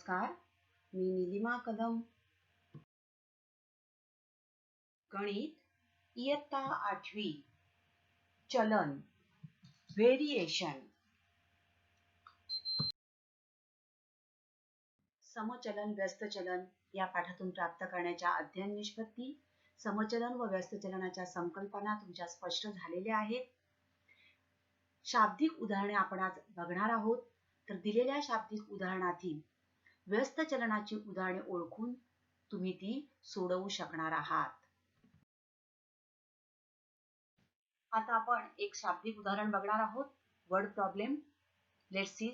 नमस्कार, मी निलिमा कदम. गणित इयत्ता 8वी चलन व्हेरिएशन. समचलन व्यस्त चलन या पाठातून प्राप्त करण्याच्या अध्ययन निष्पत्ती, समचलन व व्यस्त चलनाच्या संकल्पना तुमच्या स्पष्ट झालेल्या आहेत. शाब्दिक उदाहरणे आपण आज बघणार आहोत. तर दिलेल्या शाब्दिक उदाहरणातील व्यस्त चलनाची उदाहरणे ओळखून तुम्ही ती सोडवू शकणार आहात. आता आपण एक शाब्दिक उदाहरण बघणार आहोत. Word problem. Let's see.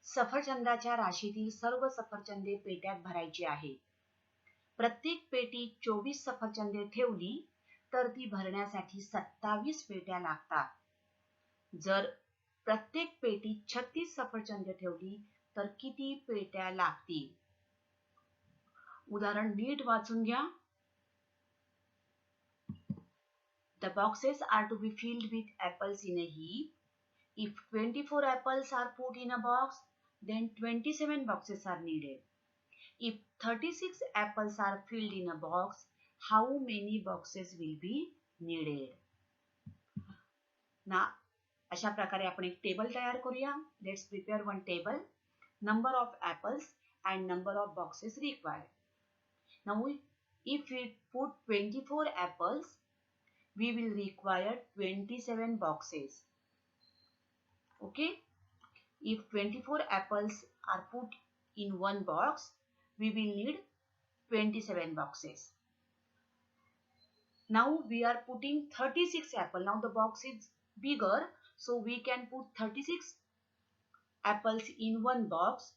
सफरचंदाच्या राशीतील सर्व सफरचंदे पेट्यात भरायची आहे. प्रत्येक पेटी 24 सफरचंदे ठेवली तर ती भरण्यासाठी 27 पेट्या लागतात. जर प्रत्येक पेटी 36 सफरचंदे ठेवली तर किती पेट्या लागतील? उदाहरण नीट वाचून घ्या. The boxes are to be filled with apples in a heap. If 24 apples are put in a box, then 27 boxes are needed. If 36 apples are filled in a box, how many boxes will be needed? ना अशा प्रकारे आपण एक table तयार करूया. Let's prepare one table. Number of apples and number of boxes required. Now, if we put 24 apples, we will require 27 boxes. Okay? If 24 apples are put in one box, we will need 27 boxes. Now we are putting 36 apples. Now the box is bigger, so we can put 36 apples in one box.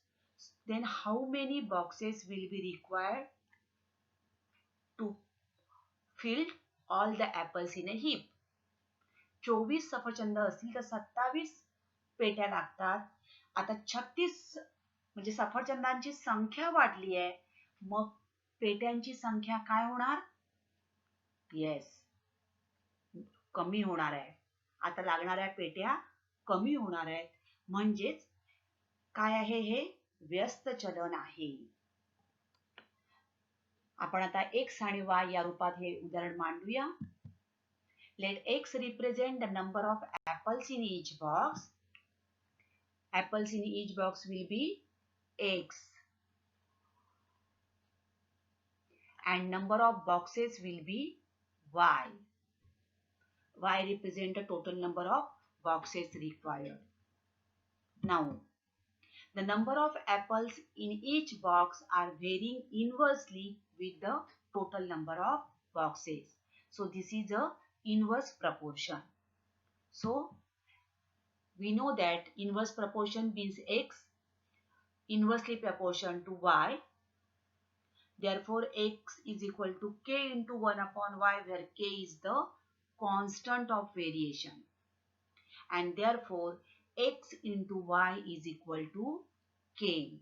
Then how many boxes will be required to fill all the apples in a heap? 24 सफरचंद असतील तर 27 पेट्या लागतात. आता 36 म्हणजे सफरचंदांची संख्या वाढली आहे, मग पेट्यांची संख्या काय होणार? येस, कमी होणार आहे. आता लागणाऱ्या पेट्या कमी होणार आहेत. म्हणजेच काय आहे? हे व्यस्त चलन आहे. आपण आता x आणि y या रूपात हे उदाहरण मांडूया. Let x represent the number of apples in each box. Apples in each box will be x. And number of boxes will be y. Y represent the total number of boxes required. Now, the number of apples in each box are varying inversely with the total number of boxes. So this is a inverse proportion. So we know that inverse proportion means x inversely proportion to y. Therefore x is equal to k into 1 upon y, where k is the constant of variation. And therefore x into y is equal to k.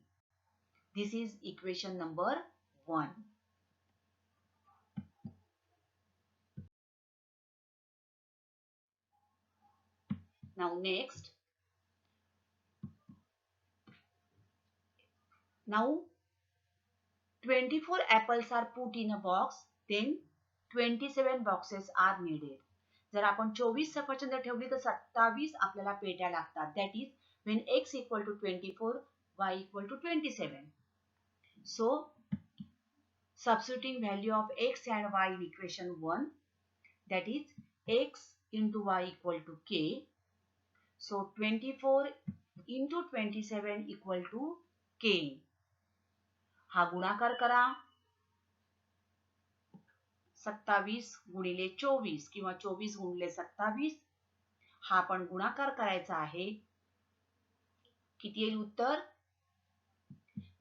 This is equation number 1. Now next. Now 24 apples are put in a box, then 27 boxes are needed. जर आपण 24 सफरचंद ठेवली तर 27 आपल्याला पेट्या लागतात. That is when x equal to 24, y equal to 27. So substituting value of x and y in equation 1, that is x into y equal to k. So 24 into 27 equal to k. हा गुणाकार करा. 27 गुणिले 24 किंवा 24 गुणिले 27 हा आपण गुणाकार करायचा आहे. किती येईल उत्तर?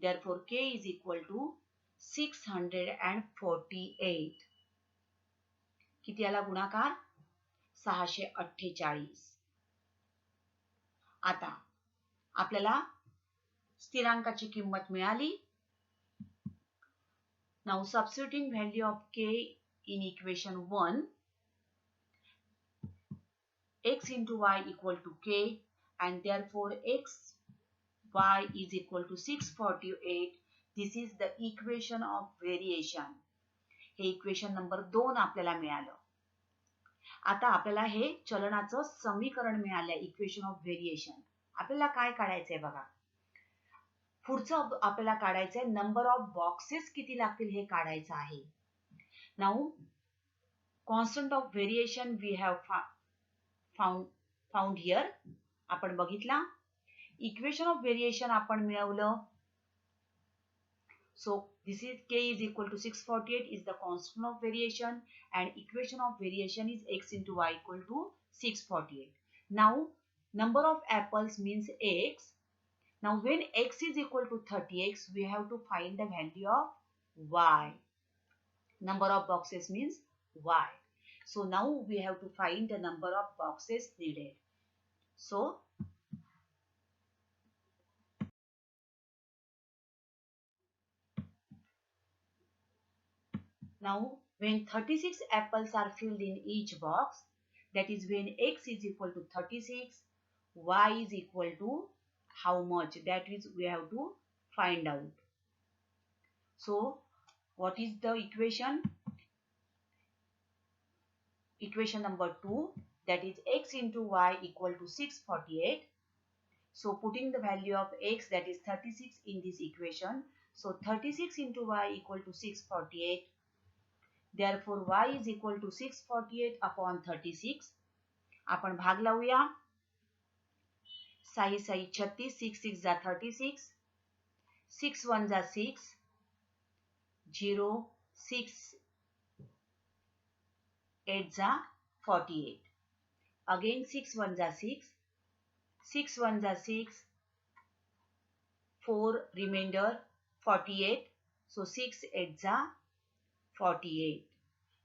Therefore k is equal to 648. किती आला गुणाकार? 648. आता आपल्याला स्थिरांकाची किंमत मिळाली. Now substituting value of k in equation 1, x into y equal to k, and therefore x y is equal to 648. This is the equation of variation. हे equation number 2 आपल्याला मिळालं. आता आपल्याला हे चलनाचं समीकरण मिळालं, इक्वेशन ऑफ व्हेरिएशन. आपल्याला काय काढायचंय बघा. पुढचं आपल्याला काढायचंय नंबर ऑफ बॉक्सेस किती लागतील हे काढायचं आहे. Now constant of variation we have found here. आपण बघितला. इक्वेशन ऑफ व्हेरिएशन आपण मिळवलं. So this is k is equal to 648 is the constant of variation, and equation of variation is x into y equal to 648. Now number of apples means x. Now when x is equal to 30x, we have to find the value of y. Number of boxes means y. So now we have to find the number of boxes needed. So now when 36 apples are filled in each box, that is when x is equal to 36, y is equal to how much, that is we have to find out. So what is the equation? Equation number 2, that is x into y equal to 648. So putting the value of x, that is 36, in this equation. So 36 into y equal to 648. Therefore y is equal to 648 upon 36. आपण भाग लावूया. 6 6 36, 6 6 जा 36, 6 1 जा 6, 0 6 8 जा 48. Again 6 1 जा 6, 6 1 जा 6, 4 remainder 48. So 6 8 जा 48.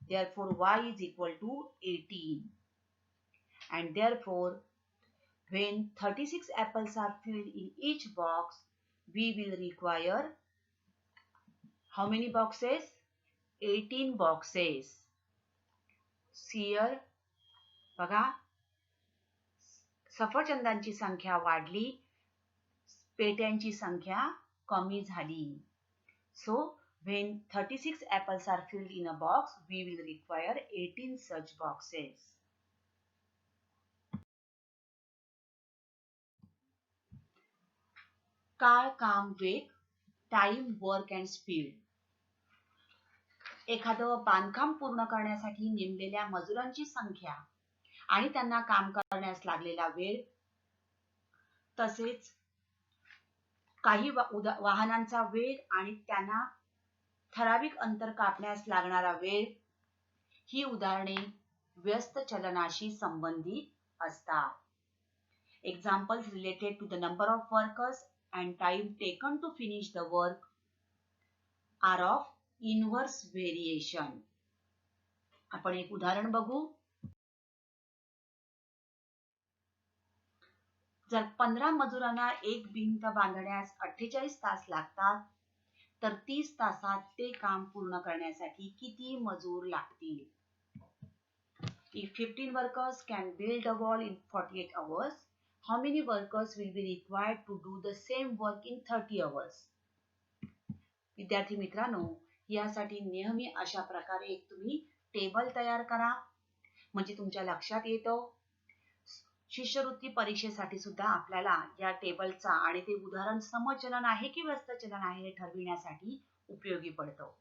Therefore y is equal to 18. And therefore when 36 apples are filled in each box, we will require how many boxes? 18 boxes. Here बघा, सफरचंदांची संख्या वाढली, पेट्यांची संख्या कमी झाली. So when 36 apples are filled in a box, we will require 18 such boxes. काळ, काम, वेग, time, work and speed. एखादं बांधकाम पूर्ण करण्यासाठी नेमलेल्या मजुरांची संख्या आणि त्यांना काम करण्यास लागलेला वेळ, तसेच काही वाहनांचा वेग आणि त्यांना ठराविक अंतर कापण्यास लागणारा वेळ, ही उदाहरणे व्यस्त चलनाशी संबंधित असतात. Examples related to the number of workers and time taken to finish the work are of inverse variation. आपण एक उदाहरण बघू. जर 15 मजुरांना एक भिंत बांधण्यास 48 तास लागतात, तर 30 तासात ते काम पूर्ण करण्यासाठी किती मजूर लागतील? If 15 workers can build a wall in 48 hours, how many workers will be required to do the same work in 30 hours? विद्यार्थी मित्रांनो, यासाठी नेहमी अशा प्रकारे एक तुम्ही टेबल तयार करा, म्हणजे तुमच्या लक्षात येतं. शिष्यवृत्ती परीक्षेसाठी सुद्धा आपल्याला या टेबलचा आणि ते उदाहरण समचलन आहे की व्यस्त चलन आहे हे ठरविण्यासाठी उपयोगी पडतं.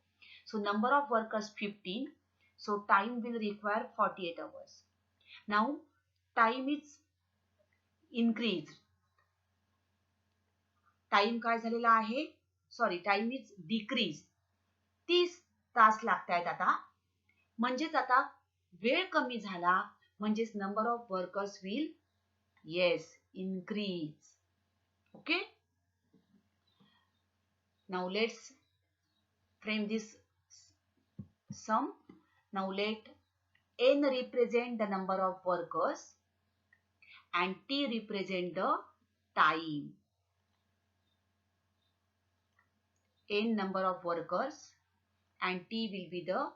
So number of workers 15. So time will require 48 hours. Now time is increased. Time काय झालेला आहे? Sorry, time is decrease. 30 तास लागतायत आता. म्हणजेच आता वेळ कमी झाला, म्हणजेच number of workers will increase. Okay? Now let's frame this sum. Now let n represent the number of workers and t represent the time. N number of workers and t will be the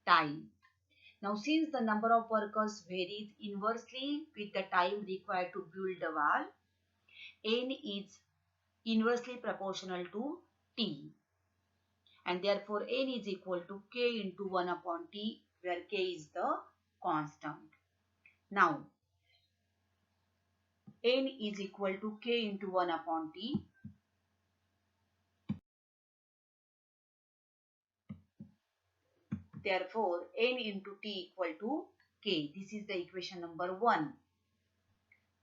time. Now since the number of workers varies inversely with the time required to build the wall, n is inversely proportional to t, and therefore n is equal to k into 1 upon t, where k is the constant. Now n is equal to k into 1 upon t. Therefore n into t equal to k. This is the equation number 1.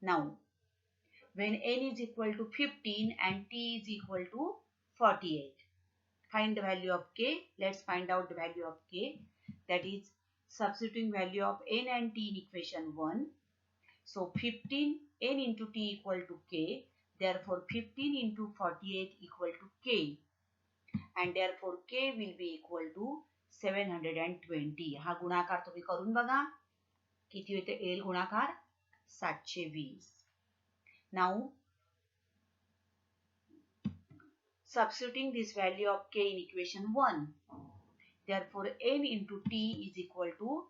Now when n is equal to 15 and t is equal to 48, find the value of k. Let's find out the value of k. That is substituting value of n and t in equation 1. So 15 n into t equal to k. Therefore 15 into 48 equal to k. And therefore k will be equal to 720. हा गुणाकार तुम्ही करून बघा. किती येते येईल गुणाकार? 720. Now substituting this value of k in equation 1. Therefore n into t is equal to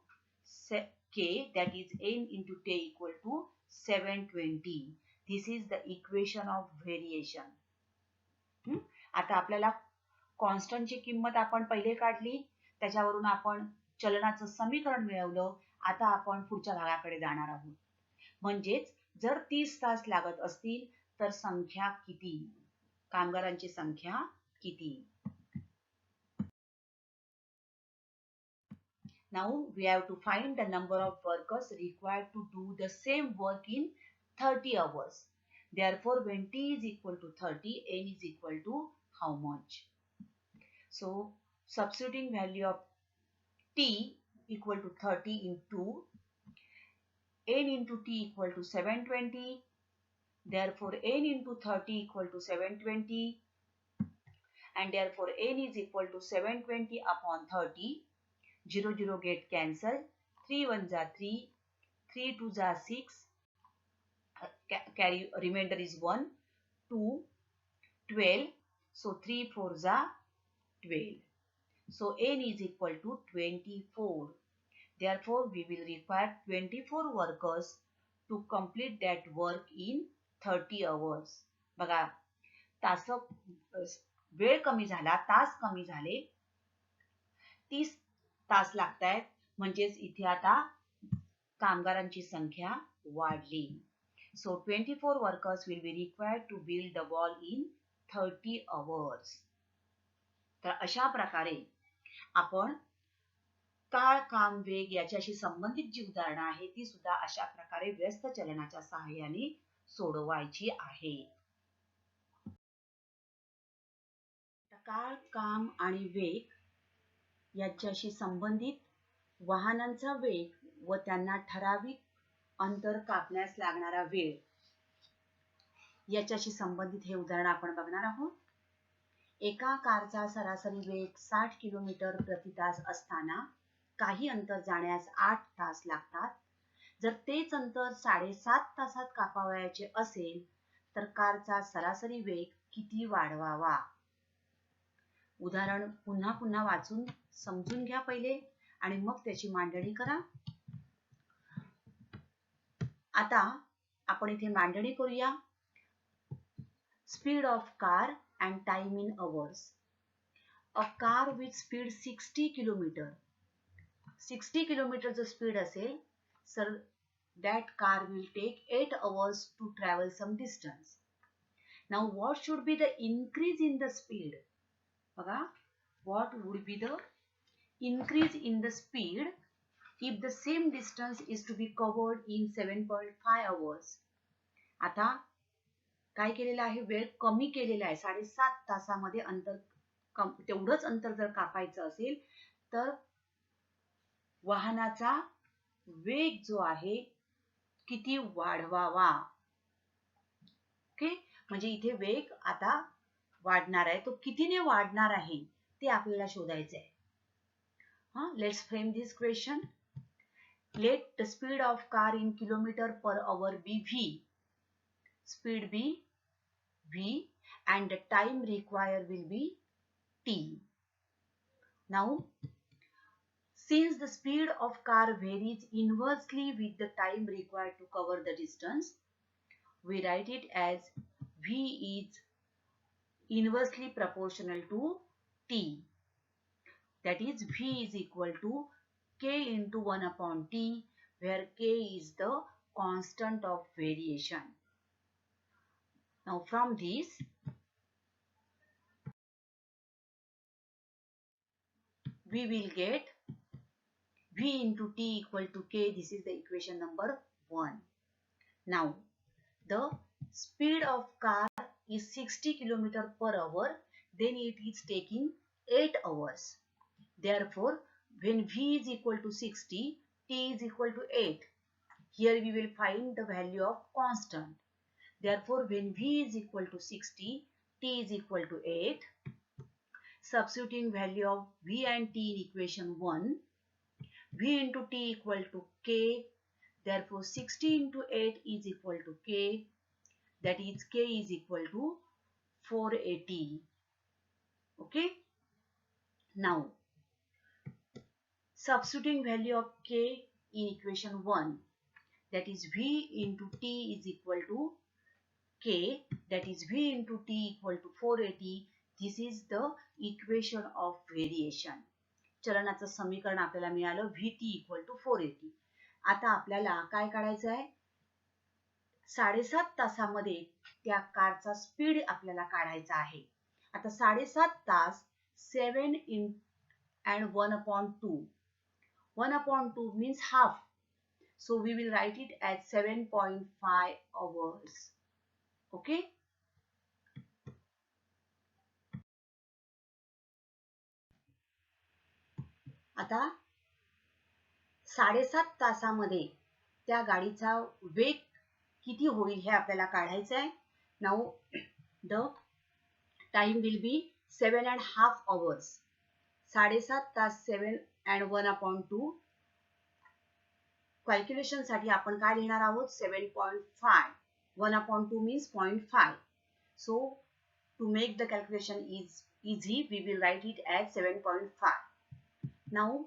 k, that is n into t equal to 720. This is the equation of variation. आता आपल्याला कॉन्स्टंटची किंमत आपण पहिले काढली, त्याच्यावरून आपण चलनाचं समीकरण मिळवलं. आता आपण पुढच्या भागाकडे जाणार आहोत. म्हणजेच जर 30 तास लागत असतील तर संख्या किती, कामगारांची संख्या किती. Now we have to find the number of workers required to do the same work in 30 hours. Therefore when t is equal to 30, n is equal to how much? So substituting value of t equal to 30 into n into t equal to 720. Therefore n into 30 equal to 720, and therefore n is equal to 720 upon 30. 0 0 get cancelled. 3 1 are 3, 3 2 are 6, carry remainder is 1, 2, 12. So 3 4 are 12. So n is equal to 24. Therefore we will require 24 workers to complete that work in 30 hours. बघा, तास वेळ कमी झाला, तास कमी झाले, 30 तास लागतायत. म्हणजेच इथे आता कामगारांची संख्या वाढली. So 24 workers will be required to build the wall in 30 hours. तर अशा प्रकारे आपण काळ, काम, वेग याच्याशी संबंधित जी उदाहरणं आहेत ती सुद्धा अशा प्रकारे व्यस्त चलनाच्या सहाय्याने सोडवायची आहे. काळ, काम आणि वेग याच्याशी संबंधित वाहनांचा वेग व त्यांना ठराविक अंतर कापण्यास लागणारा वेळ याच्याशी संबंधित हे उदाहरण आपण बघणार आहोत. एका कारचा सरासरी वेग 60 किलोमीटर प्रति तास असताना काही अंतर जाण्यास 8 तास लागतात. जर तेच अंतर 7.5 तासात कापावयाचे असेल तर कारचा सरासरी वेग किती वाढवावा. उदाहरण पुन्हा पुन्हा वाचून समजून घ्या पहिले आणि मग त्याची मांडणी करा. आता आपण इथे मांडणी करूया. Speed of car and time in hours. A car with speed 60 kilometer. 60 kilometer जर speed असेल, so that car will take 8 hours to travel some distance. Now what should be the increase in the speed? बघा, what would be the increase in the speed if the same distance is to be covered in 7.5 hours? आता काय केलेलं आहे, वेळ कमी केलेला आहे. 7.5 तासामध्ये अंतर तेवढंच अंतर जर कापायचं असेल तर वाहनाचा वेग जो आहे किती वाढवावा. ओके, म्हणजे इथे वेग आता वाढणार आहे, तो कितीने वाढणार आहे ते आपल्याला शोधायचं आहे. Let's frame this question. Let the speed of car in kilometre per hour be v. Speed be v and the time required will be t. Now since the speed of car varies inversely with the time required to cover the distance, we write it as v is inversely proportional to t. That is V is equal to K into 1 upon T, where K is the constant of variation. Now from this, we will get V into T equal to K. This is the equation number 1. Now, the speed of car is 60 km per hour, then it is taking 8 hours. Therefore, when V is equal to 60, T is equal to 8. Here we will find the value of constant. Therefore, when V is equal to 60, T is equal to 8. Substituting value of V and T in equation 1, V into T equal to K. Therefore, 60 into 8 is equal to K. That is K is equal to 480. Okay. Now, substituting value of K in equation 1, that is V into T is equal to K, that is V into T equal to 480. This is the equation of variation. चलनाचं समीकरण आपल्याला मिळालं Vt equal to 480. आता आपल्याला काय काढायचं आहे, 7.5 तासामध्ये त्या कारचा स्पीड आपल्याला काढायचा आहे. आता 7.5 तास 7 in and 1 upon 2. 1 upon 2 means half. So we will write it as 7.5 hours. Okay. आता 7.5 तासामध्ये त्या गाडीचा वेग किती होईल हे आपल्याला काढायचं आहे. Now the time will be 7.5 hours. 7.5 Tas 7 and 1 upon 2. Calculation साठी आपण काय लिहिणार आहोत, 7.5. 1 upon 2 means 0.5. So to make the calculation is easy, we will write it as 7.5. Now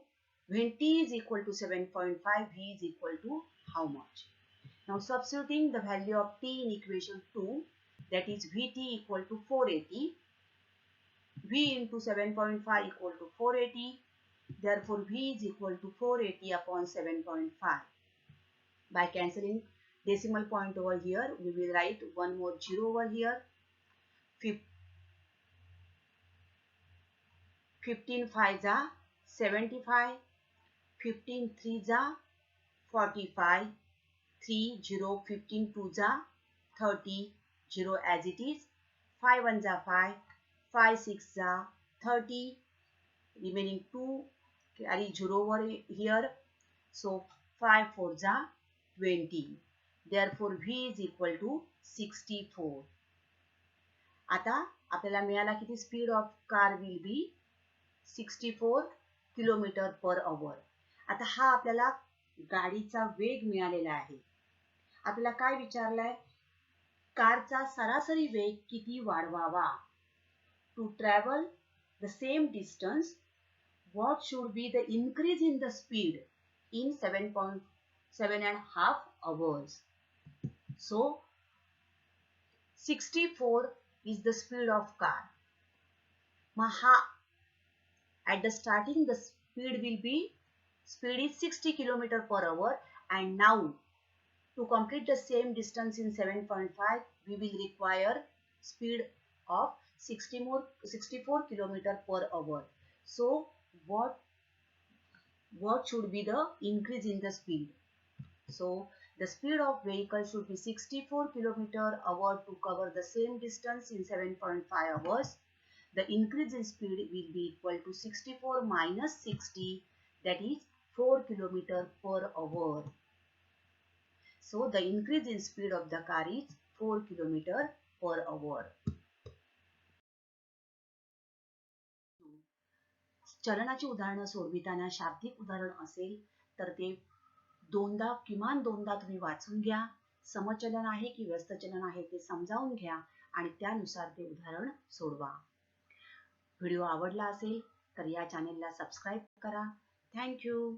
when T is equal to 7.5, V is equal to how much? Now substituting the value of T in equation 2, that is Vt equal to 480. V into 7.5 equal to 480. Therefore V is equal to 480 upon 7.5. By cancelling decimal point over here, we will write one more zero over here. 15 5 जा 75, 15 3 जा 45, 3 0, 15 2 जा 30, 0 as it is, 5 1 जा 5, 5 6 जा 30, remaining 2 carry 0 over here, so 5 4 जा 20. Therefore V is equal to 64. आता आपल्याला मिळाला किती, speed of car will be 64 kilometre per our. आता हा आपल्याला गाडीचा वेग मिळालेला आहे. आपल्याला काय विचारलाय, कारचा सरासरी वेग किती वाढवावा. To travel the same distance, what should be the increase in the speed in 7.5 hours. So 64 is the speed of car. Maha, at the starting the speed is 60 km per hour, and now to complete the same distance in 7.5 we will require speed of 64 km per hour. So what should be the increase in the speed? So the speed of vehicle should be 64 km/h to cover the same distance in 7.5 hours. The increase in speed will be equal to 64 minus 60, that is 4 km/h. So the increase in speed of the car is 4 km/h. चलनाची उदाहरणं सोडविताना शाब्दिक उदाहरण असेल तर ते किमान दोनदा तुम्ही वाचून घ्या. समचलन आहे की व्यस्त चलन आहे ते समजावून घ्या आणि त्यानुसार ते उदाहरण सोडवा. व्हिडिओ आवडला असेल तर या चॅनेलला सबस्क्राईब करा. Thank you.